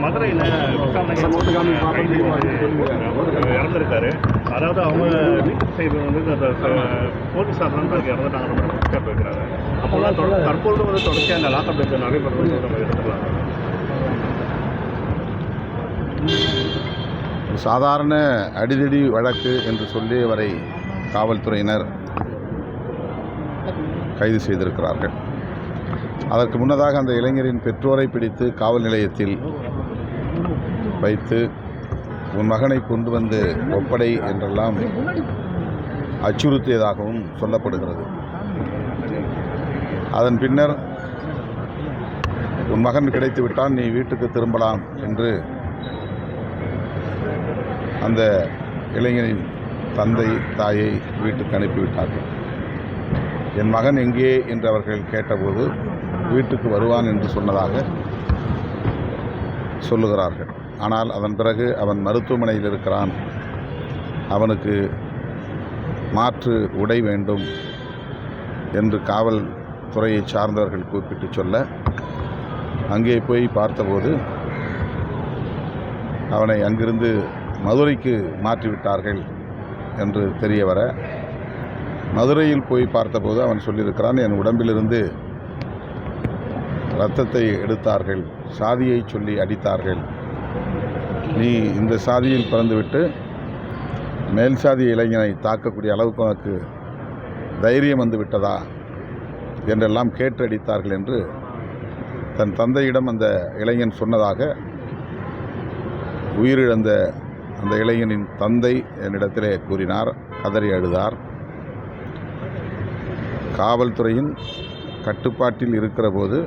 மதுரையில் இறந்துருக்காரு. அதாவது அவங்க வீட்டு சைடு போலீஸார் இறந்துட்டாங்க வைக்கிறாங்க. அப்போல்லாம் தற்போது தொடர்ச்சியாக அந்த லாக்அப் டேட் நடைபெறும் எடுத்துக்கலாம். சாதாரண அடிதடி வழக்கு என்று சொல்லி அவரை காவல்துறையினர் கைது செய்திருக்கிறார்கள். அதற்கு முன்னதாக அந்த இளைஞரின் பெற்றோரை பிடித்து காவல் நிலையத்தில் வைத்து உன் மகனை கொண்டு வந்து ஒப்படை என்றெல்லாம் அச்சுறுத்தியதாகவும் சொல்லப்படுகிறது. அதன் பின்னர் உன் மகன் கிடைத்து விட்டான், நீ வீட்டுக்கு திரும்பலாம் என்று அந்த இளைஞனின் தந்தை தாயை வீட்டுக்கு அனுப்பிவிட்டார்கள். என் மகன் எங்கே என்று அவர்கள் கேட்டபோது வீட்டுக்கு வருவான் என்று சொன்னதாக சொல்லுகிறார்கள். ஆனால் அதன் பிறகு அவன் மருத்துவமனையில் இருக்கிறான், அவனுக்கு மாற்று உடை வேண்டும் என்று காவல்துறையை சார்ந்தவர்கள் கூப்பிட்டு சொல்ல அங்கே போய் பார்த்தபோது அவனை அங்கிருந்து மதுரைக்கு மாற்றிவிட்டார்கள் என்று தெரிய வர, மதுரையில் போய் பார்த்தபோது அவன் சொல்லியிருக்கிறான், என் உடம்பிலிருந்து இரத்தத்தை எடுத்தார்கள், சாதியை சொல்லி அடித்தார்கள், நீ இந்த சாதியில் பிறந்துவிட்டு மேல் சாதி இளைஞனை தாக்கக்கூடிய அளவுக்கு உனக்கு தைரியம் வந்து விட்டதா என்றெல்லாம் கேட்டு அடித்தார்கள் என்று தன் தந்தையிடம் அந்த இளைஞன் சொன்னதாக உயிரிழந்த அந்த இளைஞனின் தந்தை என்னிடத்திலே கூறினார். கதறி அழுதார். காவல்துறையின் கட்டுப்பாட்டில் இருக்கிற போது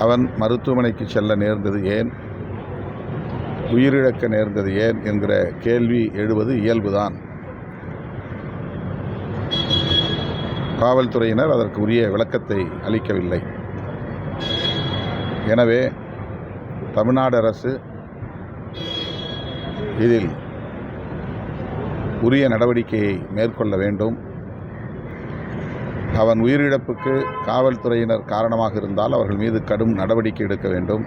அவன் மருத்துவமனைக்கு செல்ல நேர்ந்தது ஏன், உயிரிழக்க நேர்ந்தது ஏன் என்கிற கேள்வி எழுவது இயல்புதான். காவல்துறையினர் அதற்கு உரிய விளக்கத்தை அளிக்கவில்லை. எனவே தமிழ்நாடு அரசு இதில் உரிய நடவடிக்கையை மேற்கொள்ள வேண்டும். அவன் உயிரிழப்புக்கு காவல்துறையினர் காரணமாக இருந்தால் அவர்கள் மீது கடும் நடவடிக்கை எடுக்க வேண்டும்.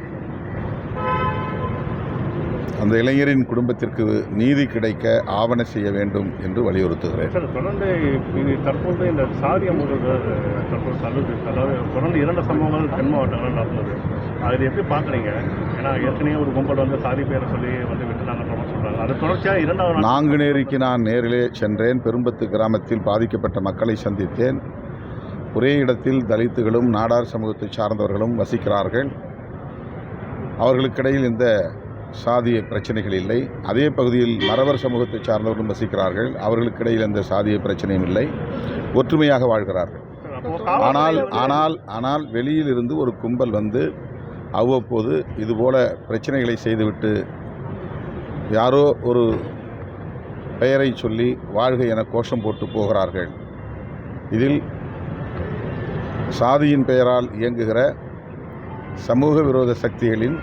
அந்த இளைஞரின் குடும்பத்திற்கு நீதி கிடைக்க ஆவண செய்ய வேண்டும் என்று வலியுறுத்துகிறேன். தொடர்ந்து தற்போது இந்த சாதிய தொடர்ந்து 2 சம்பவங்கள் தென் மாவட்டங்கள் நடந்தது. அது எப்படி பார்க்குறீங்க? ஏன்னா ஏற்கனவே ஒரு கும்பல் வந்து சாதி பேரை சொல்லி வந்து விட்டுனாங்கன்ற சொல்கிறாங்க. அது தொடர்ச்சியாக 2வது நாங்குநேரிக்கு நான் நேரிலே சென்றேன். பெரும்பத்து கிராமத்தில் பாதிக்கப்பட்ட மக்களை சந்தித்தேன். ஒரே இடத்தில் தலித்துகளும் நாடார் சமூகத்தை சார்ந்தவர்களும் வசிக்கிறார்கள். அவர்களுக்கிடையில் இந்த சாதிய பிரச்சனைகள் இல்லை. அதே பகுதியில் மறவர் சமூகத்தை சார்ந்தவர்களும் வசிக்கிறார்கள். அவர்களுக்கிடையில் எந்த சாதிய பிரச்சனையும் இல்லை. ஒற்றுமையாக வாழ்கிறார்கள். ஆனால் வெளியிலிருந்து ஒரு கும்பல் வந்து அவ்வப்போது இதுபோல பிரச்சனைகளை செய்துவிட்டு யாரோ ஒரு பெயரை சொல்லி வாழ்க என கோஷம் போட்டு போகிறார்கள். இதில் சாதியின் பெயரால் இயங்குகிற சமூக விரோத சக்திகளின்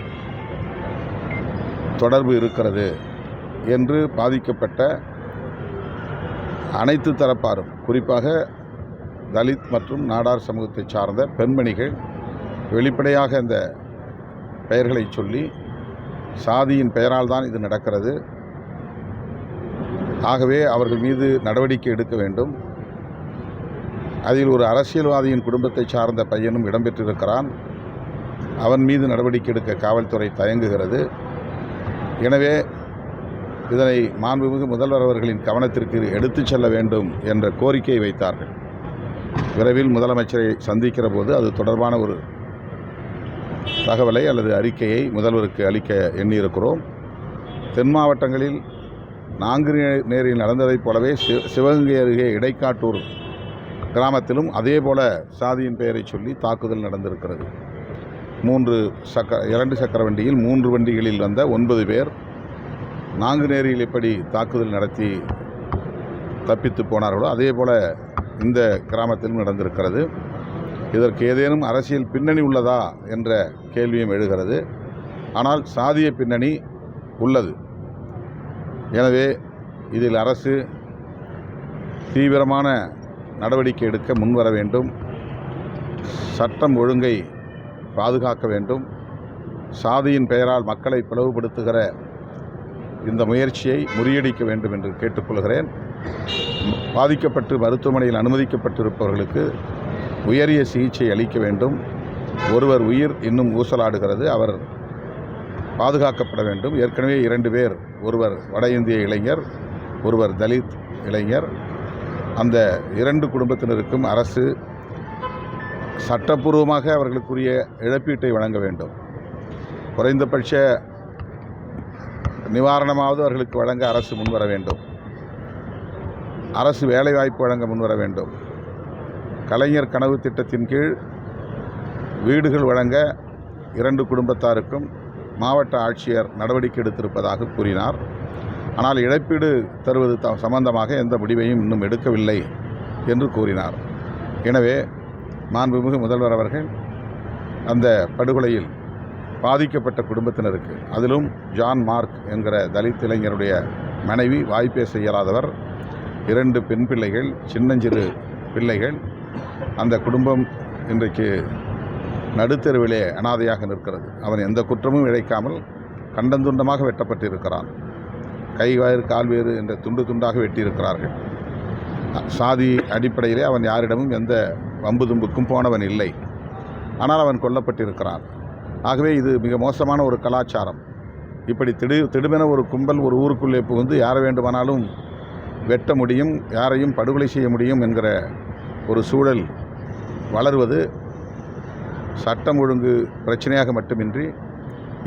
தொடர்பு இருக்கிறது என்று பாதிக்கப்பட்ட அனைத்து தரப்பாரும், குறிப்பாக தலித் மற்றும் நாடார் சமூகத்தை சார்ந்த பெண்மணிகள் வெளிப்படையாக இந்த பெயர்களை சொல்லி சாதியின் பெயரால் தான் இது நடக்கிறது, ஆகவே அவர்கள் மீது நடவடிக்கை எடுக்க வேண்டும். அதில் ஒரு அரசியல்வாதியின் குடும்பத்தை சார்ந்த பையனும் இடம்பெற்றிருக்கிறான். அவன் மீது நடவடிக்கை எடுக்க காவல்துறை தயங்குகிறது. எனவே இதனை மாண்புமிகு முதல்வர் அவர்களின் கவனத்திற்கு எடுத்துச் செல்ல வேண்டும் என்ற கோரிக்கையை வைத்தார்கள். விரைவில் முதலமைச்சரை சந்திக்கிற போது அது தொடர்பான ஒரு தகவலை அல்லது அறிக்கையை முதல்வருக்கு அளிக்க எண்ணியிருக்கிறோம். தென் மாவட்டங்களில் நாங்குநேரில் நடந்ததைப் போலவே சிவகங்கை அருகே இடைக்காட்டூர் கிராமத்திலும் அதே போல சாதியின் பெயரை சொல்லி தாக்குதல் நடந்திருக்கிறது. 2 சக்கர வண்டியில் 3 வண்டிகளில் வந்த 9 பேர் நாங்குநேரியில் எப்படி தாக்குதல் நடத்தி தப்பித்து போனார்களோ அதே போல இந்த கிராமத்திலும் நடந்திருக்கிறது. இதற்கு ஏதேனும் அரசியல் பின்னணி உள்ளதா என்ற கேள்வியும் எழுகிறது. ஆனால் சாதிய பின்னணி உள்ளது. எனவே இதில் அரசு தீவிரமான நடவடிக்கை எடுக்க முன்வர வேண்டும். சட்டம் ஒழுங்கை பாதுகாக்க வேண்டும். சாதியின் பெயரால் மக்களை பிளவுபடுத்துகிற இந்த முயற்சியை முறியடிக்க வேண்டும் என்று கேட்டுக்கொள்கிறேன். பாதிக்கப்பட்டு மருத்துவமனையில் அனுமதிக்கப்பட்டிருப்பவர்களுக்கு உயரிய சிகிச்சை அளிக்க வேண்டும். ஒருவர் உயிர் இன்னும் ஊசலாடுகிறது, அவர் பாதுகாக்கப்பட வேண்டும். ஏற்கனவே 2 பேர், ஒருவர் வட இந்திய இளைஞர், ஒருவர் தலித் இளைஞர். அந்த 2 குடும்பத்தினருக்கும் அரசு சட்டப்பூர்வமாக அவர்களுக்குரிய இழப்பீட்டை வழங்க வேண்டும். குறைந்தபட்ச நிவாரணமாவது அவர்களுக்கு வழங்க அரசு முன்வர வேண்டும். அரசு வேலைவாய்ப்பு வழங்க முன்வர வேண்டும். கலைஞர் கனவு திட்டத்தின் கீழ் வீடுகள் வழங்க 2 குடும்பத்தாருக்கும் மாவட்ட ஆட்சியர் நடவடிக்கை எடுத்திருப்பதாக கூறினார். ஆனால் இழப்பீடு தருவது சம்பந்தமாக எந்த முடிவையும் இன்னும் எடுக்கவில்லை என்று கூறினார். எனவே மாண்புமிகு முதல்வர் அவர்கள் அந்த படுகொலையில் பாதிக்கப்பட்ட குடும்பத்தினருக்கு, அதிலும் ஜான் மார்க் என்கிற தலித் இளைஞருடைய மனைவி வாய்ப்பேச இயலாதவர், 2 பெண் பிள்ளைகள், சின்னஞ்சிறு பிள்ளைகள். அந்த குடும்பம் இன்றைக்கு நடுத்தெருவிலே அனாதையாக நிற்கிறது. அவன் எந்த குற்றமும் இழைக்காமல் கண்டந்துண்டமாக வெட்டப்பட்டிருக்கிறான். கை வேறு கால் வேறு என்ற துண்டு துண்டாக வெட்டியிருக்கிறார்கள். சாதி அடிப்படையிலே அவன் யாரிடமும் எந்த வம்பு தும்புக்கும் போனவன் இல்லை. ஆனால் அவன் கொல்லப்பட்டிருக்கிறான். ஆகவே இது மிக மோசமான ஒரு கலாச்சாரம். இப்படி திடுமென ஒரு கும்பல் ஒரு ஊருக்குள்ளே புகுந்து யாரை வேண்டுமானாலும் வெட்ட முடியும், யாரையும் படுகொலை செய்ய முடியும் என்கிற ஒரு சூழல் வளர்வது சட்டம் ஒழுங்கு பிரச்சனையாக மட்டுமின்றி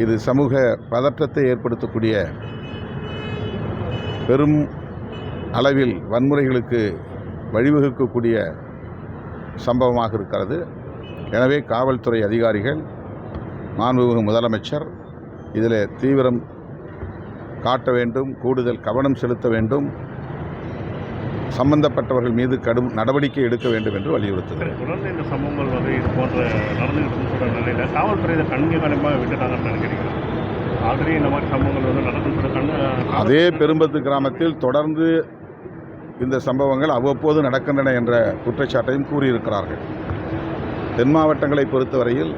இது சமூக பதற்றத்தை ஏற்படுத்தக்கூடிய, பெரும் அளவில் வன்முறைகளுக்கு வழிவகுக்கக்கூடிய சம்பவமாக இருக்கிறது. எனவே காவல்துறை அதிகாரிகள், மாண்புமிகு முதலமைச்சர் இதில் தீவிரம் காட்ட வேண்டும், கூடுதல் கவனம் செலுத்த வேண்டும், சம்பந்தப்பட்டவர்கள் மீது கடும் நடவடிக்கை எடுக்க வேண்டும் என்று வலியுறுத்துகிறேன். தொடர்ந்து இந்த சம்பவங்கள் இது போன்ற நடந்துகிட்டு நிலையில் காவல்துறை இதை கண்காணிப்பாக விட்டுட்டாங்கன்னு நினைக்கிறீங்க? ஆல்ரெடி இந்த மாதிரி சம்பவங்கள் நடந்து அதே பெரும்பத்து கிராமத்தில் தொடர்ந்து இந்த சம்பவங்கள் அவ்வப்போது நடக்கின்றன என்ற குற்றச்சாட்டையும் கூறியிருக்கிறார்கள். தென் மாவட்டங்களை பொறுத்தவரையில்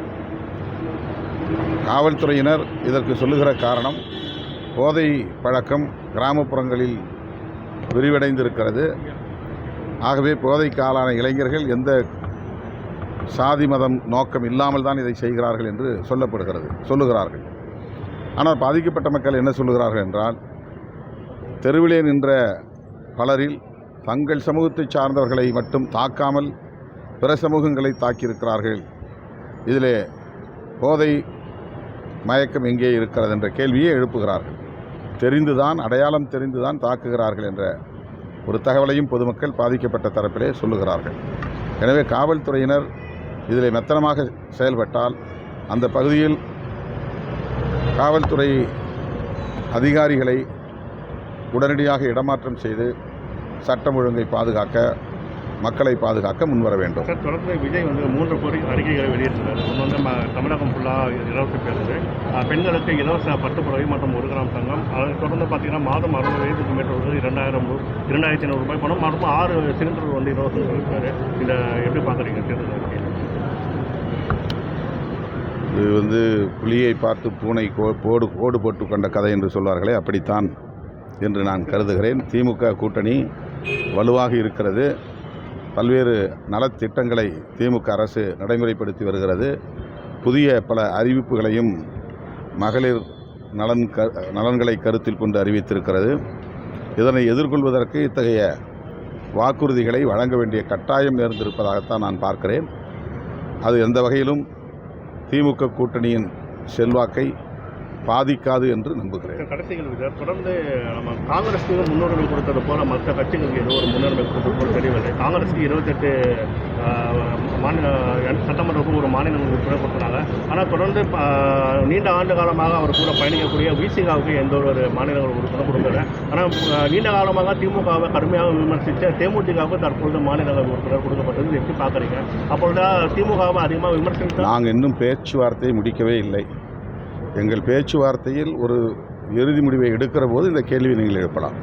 காவல்துறையினர் இதற்கு சொல்லுகிற காரணம், போதை பழக்கம் கிராமப்புறங்களில் விரிவடைந்திருக்கிறது. ஆகவே போதைக்கு ஆளான இளைஞர்கள் எந்த சாதி மதம் நோக்கம் இல்லாமல் தான் இதை செய்கிறார்கள் என்று சொல்லுகிறார்கள். ஆனால் பாதிக்கப்பட்ட மக்கள் என்ன சொல்லுகிறார்கள் என்றால், தெருவிலே நின்ற பலரில் தங்கள் சமூகத்தை சார்ந்தவர்களை மட்டும் தாக்காமல் பிற சமூகங்களை தாக்கியிருக்கிறார்கள். இதிலே போதை மயக்கம் எங்கே இருக்கிறது என்ற கேள்வியை எழுப்புகிறார்கள். அடையாளம் தெரிந்துதான் தாக்குகிறார்கள் என்ற ஒரு தகவலையும் பொதுமக்கள் பாதிக்கப்பட்ட தரப்பிலே சொல்லுகிறார்கள். எனவே காவல்துறையினர் இதில் மெத்தனமாக செயல்பட்டால் அந்த பகுதியில் காவல்துறை அதிகாரிகளை உடனடியாக இடமாற்றம் செய்து சட்டம் ஒழுங்கை பாதுகாக்க, மக்களை பாதுகாக்க முன்வர வேண்டும். சார், தொடர்ந்து விஜய் 3 அறிக்கைகளை வெளியிட்டிருக்காரு. ஒன்று தமிழகம் ஃபுல்லாக இலவச பேருந்து, பெண்களுக்கு இலவச பட்டுப்புடவை மற்றும் 1 கிராம் தங்கம். அதை தொடர்ந்து பார்த்தீங்கன்னா மாதம் 60 வயதுக்கு மேற்பட்டவர்கள் 2,500 ரூபாய் பணம் மற்றும் 6 சிலிண்டர் இலவசம் சொல்லியிருக்காரு. இதை எப்படி பார்க்குறீங்க தேர்தல் அறிக்கை? இது புலியை பார்த்து பூனை கோடு போட்டு கொண்ட கதை என்று சொல்வார்களே, அப்படித்தான் என்று நான் கருதுகிறேன். திமுக கூட்டணி வலுவாக இருக்கிறது. பல்வேறு நலத்திட்டங்களை திமுக அரசு நடைமுறைப்படுத்தி வருகிறது. புதிய பல அறிவிப்புகளையும் மகளிர் நலன்களை கருத்தில் கொண்டு அறிவித்திருக்கிறது. இதனை எதிர்கொள்வதற்கு இத்தகைய வாக்குறுதிகளை வழங்க வேண்டிய கட்டாயம் நேர்ந்திருப்பதாகத்தான் நான் பார்க்கிறேன். அது எந்த வகையிலும் திமுக கூட்டணியின் செல்வாக்கை பாதிக்காது என்று நம்புகிறேன். கடைசிகள் தொடர்ந்து நம்ம காங்கிரஸுக்கு முன்னுரிமை கொடுத்தது போல மற்ற கட்சிகளுக்கு ஏதோ ஒரு முன்னுரிமை கொடுத்தது போல தெரியவில்லை. காங்கிரஸுக்கு 28 மாநில சட்டமன்றத்துக்கும் ஒரு மாநிலம் உறுப்பினர் கொடுத்தாங்க. ஆனால் தொடர்ந்து நீண்ட ஆண்டு காலமாக அவர் கூட பயணிக்கக்கூடிய விசிகாவுக்கு எந்த ஒரு மாநிலங்கள் உறுப்பினர் கொடுக்கல. ஆனால் நீண்ட காலமாக திமுகவை கடுமையாக விமர்சித்த தேமுதிகவுக்கு தற்பொழுது மாநிலங்கள் உறுப்பினர் கொடுக்கப்பட்டது. எப்படி பார்க்குறீங்க? அப்பொழுது திமுகவை அதிகமாக விமர்சித்து நாங்கள் இன்னும் பேச்சுவார்த்தையை முடிக்கவே இல்லை. எங்கள் பேச்சுவார்த்தையில் ஒரு இறுதி முடிவை எடுக்கிற போது இந்த கேள்வி நீங்கள் எழுப்பலாம்.